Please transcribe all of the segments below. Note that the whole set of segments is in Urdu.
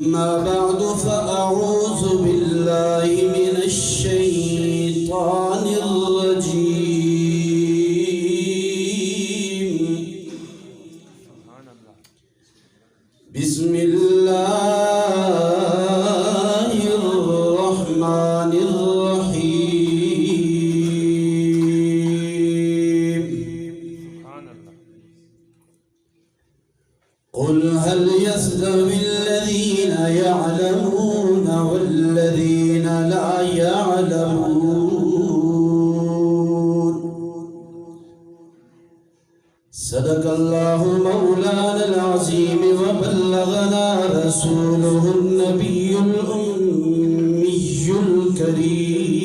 ما بعد فأعوذ بالله من الشيطان الرجيم. بسم الله الرحمن الرحيم. قل هل يستوي الذين يعلمون والذين لا يعلمون؟ صدق الله مولانا العظيم وبلغنا رسوله النبي الأمي الكريم،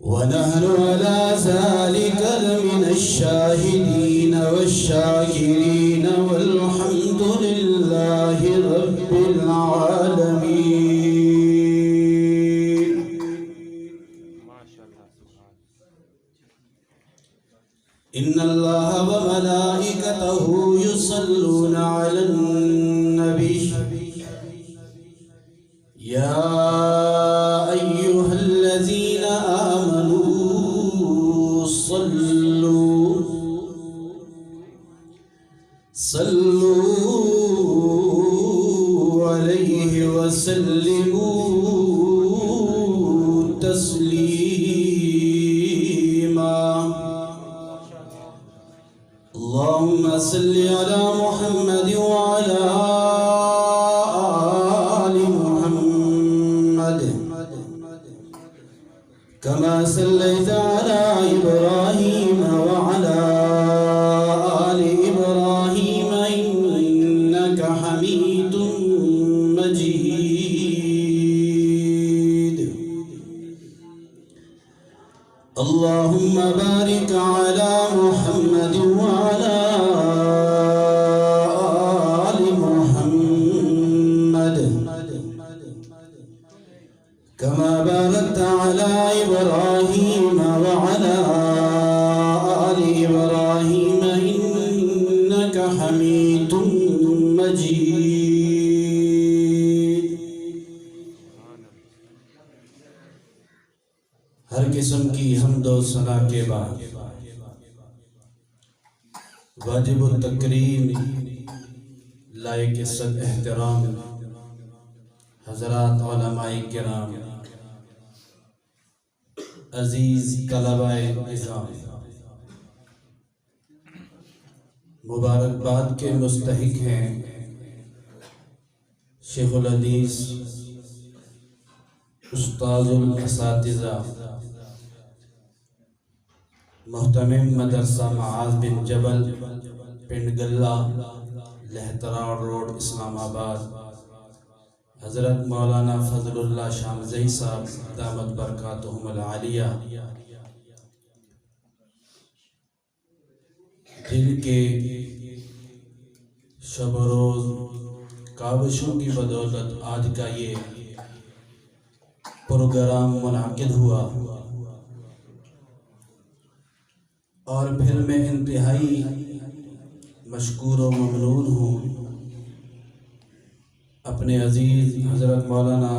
ونحن على ذلك من الشاهدين والشاكرين والحمد لله رب العالمين. إن الله وملائكته يصلون على النبي يا أيها الذين آمنوا صلوا عليه وسلموا تسليما. اللهم صل على محمد وعلى آل محمد كما صليت على إبراهيم وعلى آل إبراهيم إنك حميد مجيد. اللهم بارك على محمد وعلى آل محمد كما باركت على إبراهيم وعلى آل إبراهيم إنك حميد مجيد. ہر قسم کی حمد و ثنا کے بعد واجب التکریم لائق صد احترام حضرات علماء کرام، عزیز طلباء نظام، مبارکباد کے مستحق ہیں شیخ الحدیث استاذ الاساتذہ محتمم مدرسہ معاذ بن جبل، پنڈ گلہ، لہتراڑ روڈ، اسلام آباد، حضرت مولانا فضل اللہ شامزئی صاحب دامت برکاتہم العالیہ، دل کے شب و روز کاوشوں کی بدولت آج کا یہ پروگرام منعقد ہوا، اور پھر میں انتہائی مشکور و ممنون ہوں اپنے عزیز حضرت مولانا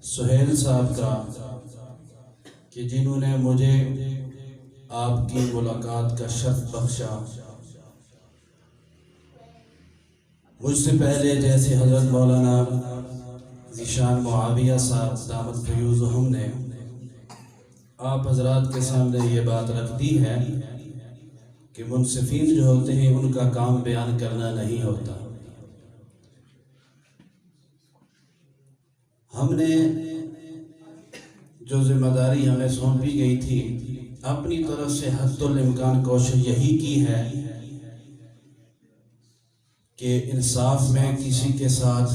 سہیل صاحب کا کہ جنہوں نے مجھے آپ کی ملاقات کا شرف بخشا. مجھ سے پہلے جیسے حضرت مولانا ذیشان معاویہ صاحب دامت فیوزہم نے آپ حضرات کے سامنے یہ بات رکھ دی ہے کہ منصفین جو ہوتے ہیں ان کا کام بیان کرنا نہیں ہوتا. ہم نے جو ذمہ داری ہمیں سونپی گئی تھی اپنی طرف سے حد الامکان کوشش یہی کی ہے کہ انصاف میں کسی کے ساتھ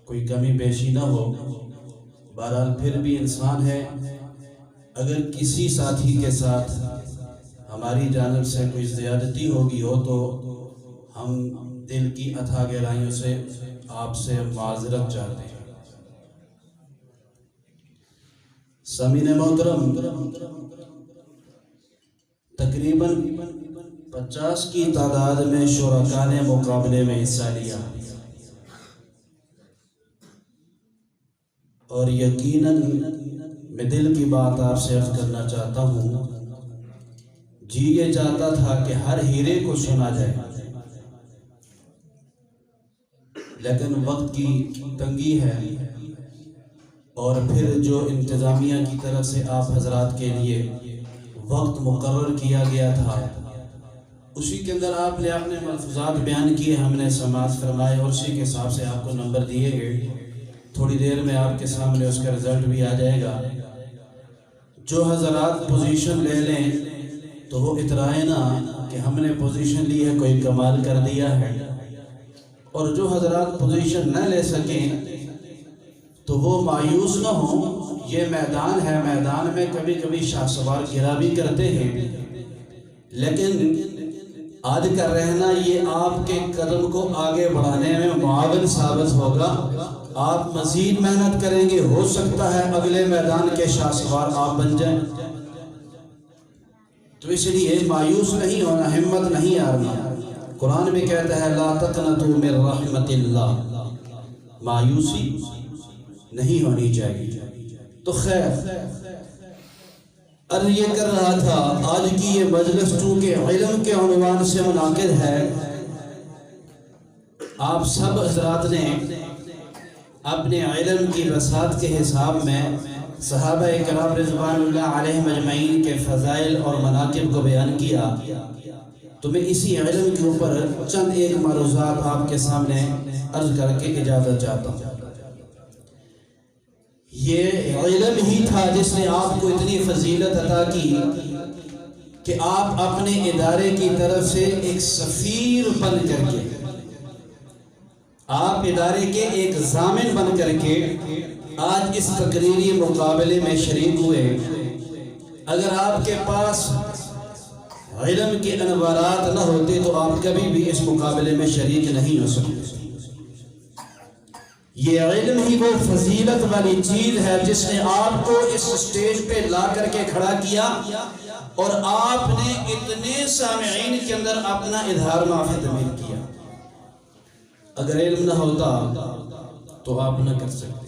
کوئی کمی بیشی نہ ہو. بہرحال پھر بھی انسان ہے، اگر کسی ساتھی کے ساتھ ہماری جانب سے کوئی زیادتی ہوگی ہو تو ہم دل کی اتھا گہرائیوں سے آپ سے معذرت چاہتے ہیں. سامعین محترم، تقریباً 50 کی تعداد میں شرکاء نے مقابلے میں حصہ لیا، اور یقیناً میں دل کی بات آپ سے عرض کرنا چاہتا ہوں، جی یہ چاہتا تھا کہ ہر ہیرے کو سنا جائے، لیکن وقت کی تنگی ہے، اور پھر جو انتظامیہ کی طرف سے آپ حضرات کے لیے وقت مقرر کیا گیا تھا، اسی کے اندر آپ نے اپنے ملفوظات بیان کیے، ہم نے سماعت فرمائے، اور اسی کے حساب سے آپ کو نمبر دیے گئے۔ تھوڑی دیر میں آپ کے سامنے اس کا رزلٹ بھی آ جائے گا۔ جو حضرات پوزیشن لے لیں تو وہ اترائے نہ کہ ہم نے پوزیشن لی ہے، کوئی کمال کر دیا ہے، اور جو حضرات پوزیشن نہ لے سکیں تو وہ مایوس نہ ہوں۔ یہ میدان ہے، میدان میں کبھی کبھی شاہ سوار گرا بھی کرتے ہیں، لیکن آج کا رہنا یہ آپ کے قدم کو آگے بڑھانے میں معاون ثابت ہوگا۔ آپ مزید محنت کریں گے، ہو سکتا ہے اگلے میدان کے شاہ سوار آپ بن جائیں۔ تو اس لیے مایوس نہیں ہونا، ہمت نہیں ہارنا۔ قرآن بھی کہتا ہے لا تقنطوا من رحمت اللہ، مایوسی نہیں ہونی چاہیے۔ تو خیر، یہ کر رہا تھا، آج کی یہ مجلس چونکہ علم کے عنوان سے منعقد ہے، آپ سب حضرات نے اپنے علم کی وسعت کے حساب میں صحابہ کرام رضوان اللہ علیہم اجمعین کے فضائل اور مناقب کو بیان کیا، تو میں اسی علم کے اوپر چند ایک معروضات آپ کے سامنے عرض کر کے اجازت چاہتا ہوں۔ یہ علم ہی تھا جس نے آپ کو اتنی فضیلت عطا کی کہ آپ اپنے ادارے کی طرف سے ایک سفیر بن کر کے، آپ ادارے کے ایک ضامن بن کر کے آج اس تقریری مقابلے میں شریک ہوئے۔ اگر آپ کے پاس علم کے انوارات نہ ہوتے تو آپ کبھی بھی اس مقابلے میں شریک نہیں ہو سکتے۔ یہ علم ہی وہ فضیلت والی چیز ہے جس نے آپ کو اس سٹیج پہ لا کر کے کھڑا کیا، اور آپ نے اتنے سامعین کے اندر اپنا اظہار معرفت میں کیا۔ اگر علم نہ ہوتا تو آپ نہ کر سکتے۔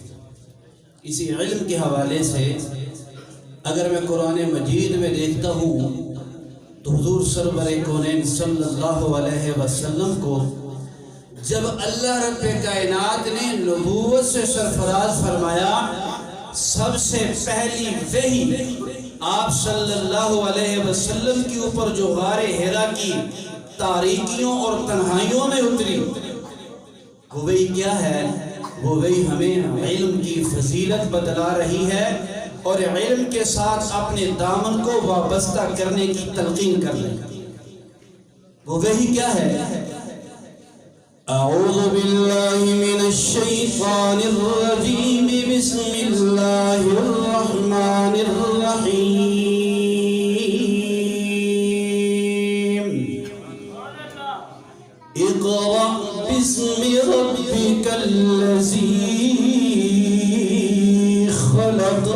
اسی علم کے حوالے سے اگر میں قرآن مجید میں دیکھتا ہوں تو حضور سرور کونین صلی اللہ علیہ وسلم کو جب اللہ رب کائنات نے نبوت سے سرفراز فرمایا، سب سے پہلی وحی آپ صلی اللہ علیہ وسلم کے اوپر جو غار حرا کی تاریکیوں اور تنہائیوں میں اتری، وہ وحی کیا ہے؟ وہ وحی ہمیں علم کی فضیلت بتلا رہی ہے، اور علم کے ساتھ اپنے دامن کو وابستہ کرنے کی تلقین کر رہی ہے۔ وہ وحی کیا ہے؟ اعوذ باللہ من الشیطان الرجیم، بسم اللہ الرحمن الرحیم، اقرأ باسم ربک الذی خلق،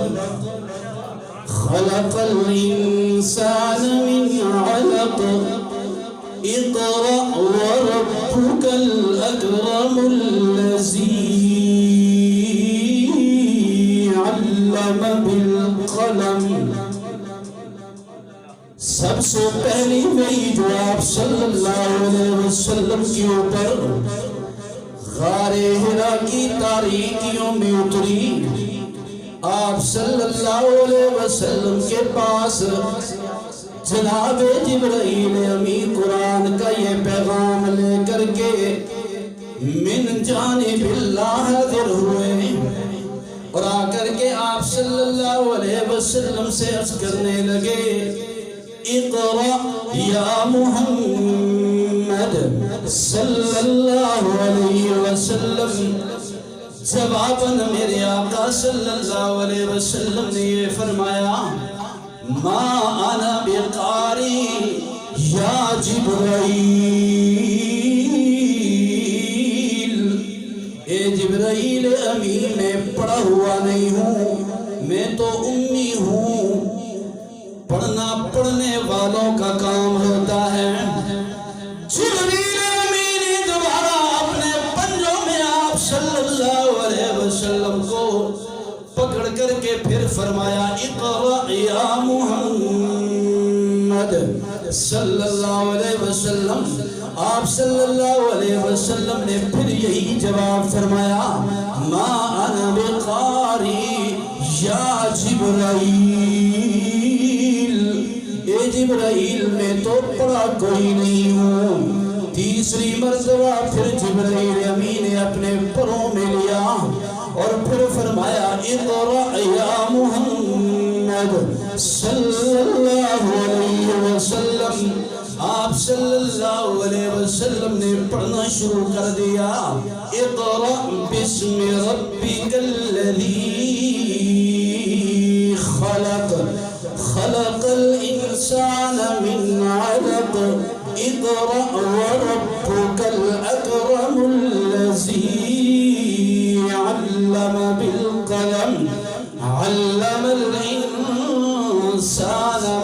خلق الانسان من علق، اقرأ وربك الأكرم الذي علم بالقلم۔ سب سے پہلی وحی جو آپ صلی اللہ علیہ وسلم کے اوپر غار حرا کی تاریکیوں میں اتری، آپ صلی اللہ علیہ وسلم کے پاس جناب جبرائیل امین قرآن کا یہ پیغام لے کر کے من جانب اللہ حاضر ہوئے، اور آ کر کے آپ صلی اللہ علیہ وسلم سے عرض کرنے لگے، اقرأ یا محمد صلی اللہ علیہ وسلم۔ جواباً میرے آقا صلی اللہ علیہ وسلم نے یہ فرمایا، ما انا بقاری یا جبرائیل، اے جبرائیل امین میں پڑھا ہوا نہیں ہوں، میں تو امی ہوں، پڑھنا پڑھنے والوں کا کام ہوتا ہے۔ فرمایا اقرأ یا محمد صلی اللہ علیہ وسلم. آپ صلی اللہ علیہ وسلم نے پھر یہی جواب فرمایا ما انا بقاری یا جبرائیل، اے جبرائیل میں تو پڑھا کوئی نہیں ہوں. تیسری مرتبہ پھر جبرائیل امین نے اپنے پروں میں لیا اور پھر فرمایا اقرأ یا محمد صلی اللہ علیہ وسلم. آپ صلی اللہ علیہ وسلم نے پڑھنا شروع کر دیا اقرأ بسم ربک الذی خلق خلق الانسان من علق اقرأ وربك الأكرم الذي علم بالقلم علم الإنسان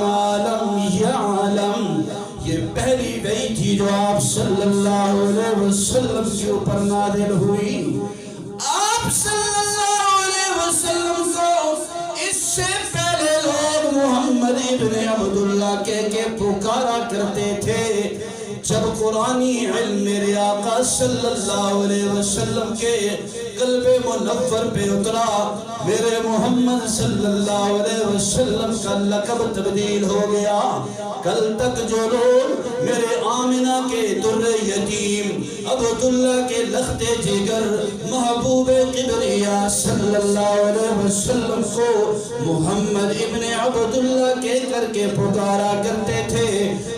ما لم يعلم. یہ پہلی وحی تھی جو آپ صلی اللہ علیہ وسلم کے اوپر نازل ہوئی. آپ صلی اللہ علیہ وسلم کو اس سے پہلے لوگ محمد ابن عبداللہ کہہ کے پکارا کرتے تھے. جب قرآنی علم میرے آقا صلی اللہ علیہ وسلم کے قلب منور پہ اترا، میرے محمد صلی اللہ علیہ وسلم کا لقب تبدیل ہو گیا. کل تک جو لوگ میرے آمنہ کے در یتیم عبداللہ کے لخت جگر محبوب کبریا صلی اللہ علیہ وسلم کو محمد ابن عبداللہ کہہ کر کے پکارا کرتے تھے،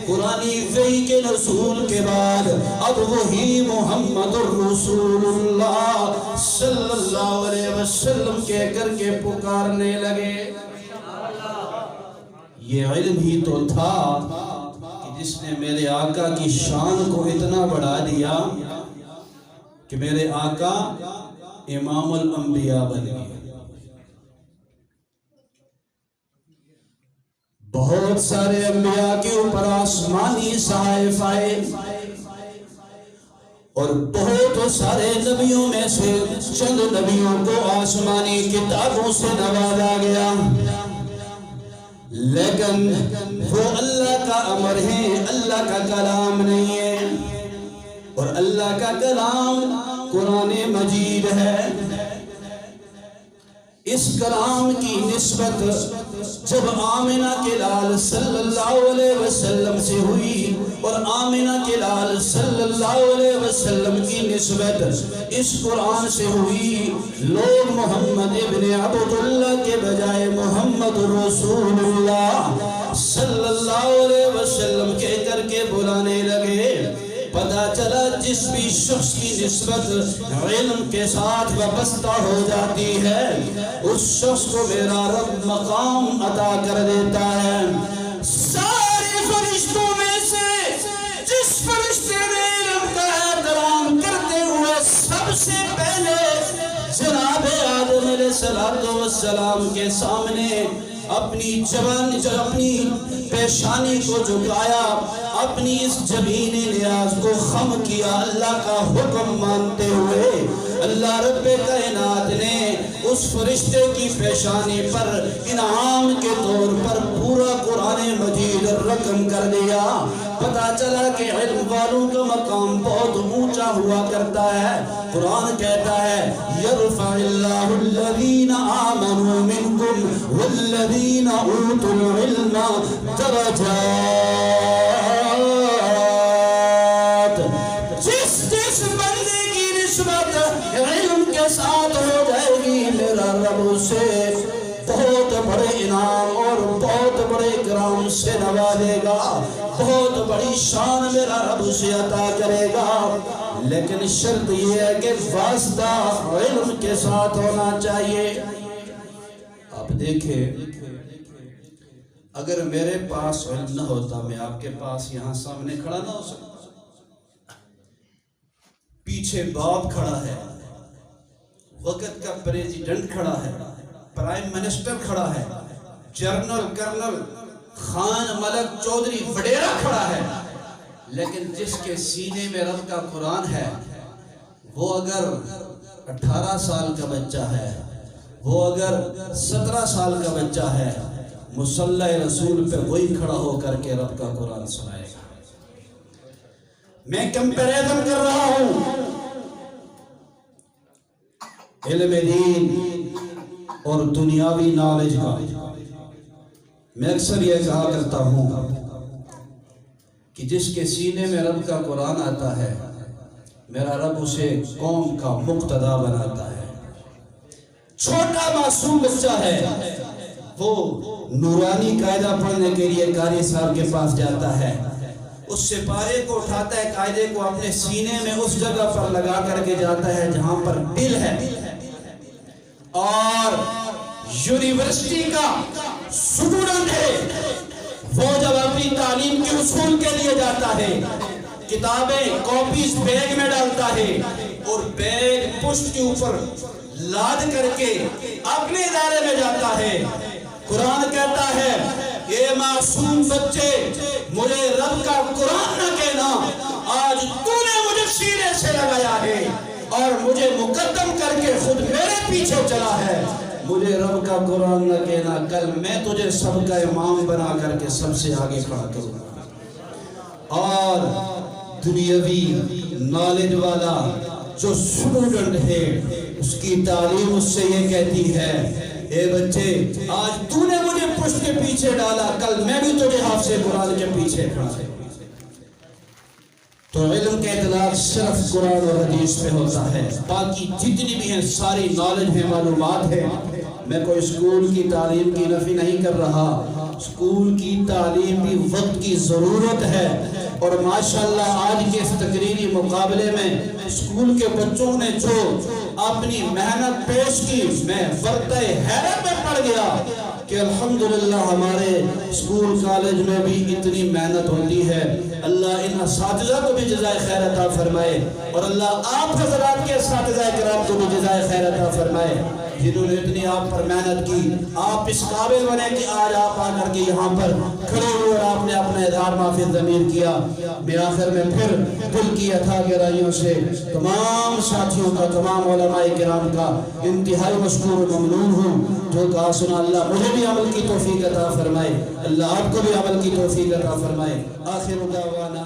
قرآنی وحی کے نزول کے بعد اب وہی محمد الرسول اللہ صلی اللہ علیہ وسلم کہہ کر کے پکارنے لگے. یہ علم ہی تو تھا کہ جس نے میرے آقا کی شان کو اتنا بڑھا دیا کہ میرے آقا امام الانبیاء بن گئے. بہت سارے انبیاء کے اوپر آسمانی صحائف آئے اور بہت سارے نبیوں میں سے چند نبیوں کو آسمانی کتابوں سے نوازا گیا، لیکن وہ اللہ کا امر ہے، اللہ کا کلام نہیں ہے. اور اللہ کا کلام قرآن مجید ہے. اس کلام کی نسبت جب آمنہ کے لال صلی اللہ علیہ وسلم سے ہوئی اور آمنہ کے لال صلی اللہ علیہ وسلم کی نسبت اس قرآن سے ہوئی، لوگ محمد ابن عبداللہ کے بجائے محمد رسول اللہ صلی اللہ علیہ وسلم کہہ کر کے بلانے لگے. پتہ چلا جس بھی شخص کی نسبت علم کے ساتھ وابستہ ہو جاتی ہے اس شخص کو میرا رب مقام عطا کر دیتا ہے. سارے فرشتوں میں سے جس فرشتے نے علم کا احترام کرتے ہوئے سب سے پہلے جناب آدم علیہ السلام کے سامنے اپنی پیشانی کو جھکایا، اپنی اس جبین نیاز کو خم کیا اللہ کا حکم مانتے ہوئے، اللہ رب کائنات نے اس فرشتے کی پیشانی پر انعام کے طور پر پورا قرآن مجید رقم کر دیا. پتہ چلا کہ علم والوں کا مقام بہت اونچا ہوا کرتا ہے. قرآن کہتا ہے یرفع اللہ الذین آمنوا منکم والذین اوتوا العلم درجات. جس بندے کی نسبت علم کے ساتھ ہو جائے گی میرا رب اسے بہت بڑے انعام اور بہت بڑے اکرام سے نوازے گا، بہت بڑی شان میرا رب اسے عطا کرے گا. لیکن شرط یہ ہے کہ واسطہ علم کے ساتھ ہونا چاہیے. آپ دیکھیں اگر میرے پاس علم نہ ہوتا میں آپ کے پاس یہاں سامنے کھڑا نہ ہو سکتا. پیچھے باپ کھڑا ہے، وقت کا پریزیڈنٹ کھڑا ہے، پرائم منسٹر کھڑا ہے، جنرل کرنل خان ملک چودھری وڈیرا کھڑا ہے، لیکن جس کے سینے میں رب کا قرآن ہے وہ اگر 18 سال کا بچہ ہے، وہ اگر 17 سال کا بچہ ہے، مصلی رسول پہ وہی کھڑا ہو کر کے رب کا قرآن سنائے گا۔ میں کمپیریزن کر رہا ہوں علم دین اور دنیاوی نالج کا۔ میں اکثر یہ کہا کرتا ہوں کہ جس کے سینے میں رب کا قرآن آتا ہے، میرا رب اسے قوم کا مقتدا بناتا ہے۔ چھوٹا معصوم بچہ ہے، وہ نورانی قاعدہ پڑھنے کے لیے قاری صاحب کے پاس جاتا ہے، اس سے پارے کو اٹھاتا ہے، قاعدے کو اپنے سینے میں اس جگہ پر لگا کر کے جاتا ہے جہاں پر دل ہے، اور یونیورسٹی کا اسٹوڈنٹ ہے، وہ جب اپنی تعلیم کے اصول کے لیے جاتا ہے، کتابیں کاپیز بیگ میں ڈالتا ہے اور بیگ پشت کے اوپر لاد کر کے اپنے ادارے میں جاتا ہے۔ قرآن کہتا ہے اے معصوم بچے، مجھے رب کا قرآن نہ کہنا، آج تو نے مجھے سینے سے لگایا ہے اور مجھے مقدم کر کے خود میرے پیچھے چلا ہے، مجھے رب کا قرآن نہ کہنا، کل میں تجھے سب کا امام بنا کر کے سب سے آگے کھڑا کروں گا۔ اور دنیاوی نالج والا جو اسٹوڈنٹ ہے، اس کی تعلیم اس سے یہ کہتی ہے اے بچے، آج تو نے مجھے پشت کے پیچھے ڈالا، کل میں بھی تجھے حافظ قرآن کے پیچھے کھڑا ہے۔ تو علم کا اطلاق صرف قرآن اور حدیث پہ ہوتا ہے، باقی جتنی بھی ہیں ساری نالج ہیں، معلومات ہیں۔ میں کوئی اسکول کی تعلیم کی نفی نہیں کر رہا، اسکول کی تعلیم بھی وقت کی ضرورت ہے، اور ماشاءاللہ آج کے اس تقریری مقابلے میں اسکول کے بچوں نے جو اپنی محنت پیش کی، میں ورطہ حیرت میں پڑ گیا کہ الحمدللہ ہمارے اسکول کالج میں بھی اتنی محنت ہوتی ہے۔ اللہ ان اساتذہ کو بھی جزائے خیر عطا فرمائے، اور اللہ آپ حضرات کے اساتذہ کرام کو بھی جزائے خیر عطا فرمائے، جنہوں نے اتنی آپ پر محنت کی۔ آپ اس قابل بنے کہ آج آپ آ کر کے یہاں پر کھڑے ہوئے اور آپ نے اپنا اظہار معافی ضمیر کیا۔ میں آخر میں پھر دل کی عطا گرائیوں سے تمام ساتھیوں کا، تمام علماء کرام کا انتہائی مشکور و ممنون ہوں۔ جو کہا سنا اللہ مجھے بھی عمل کی توفیق عطا فرمائے، اللہ آپ کو بھی عمل کی توفیق عطا فرمائے۔ آخر دعوانا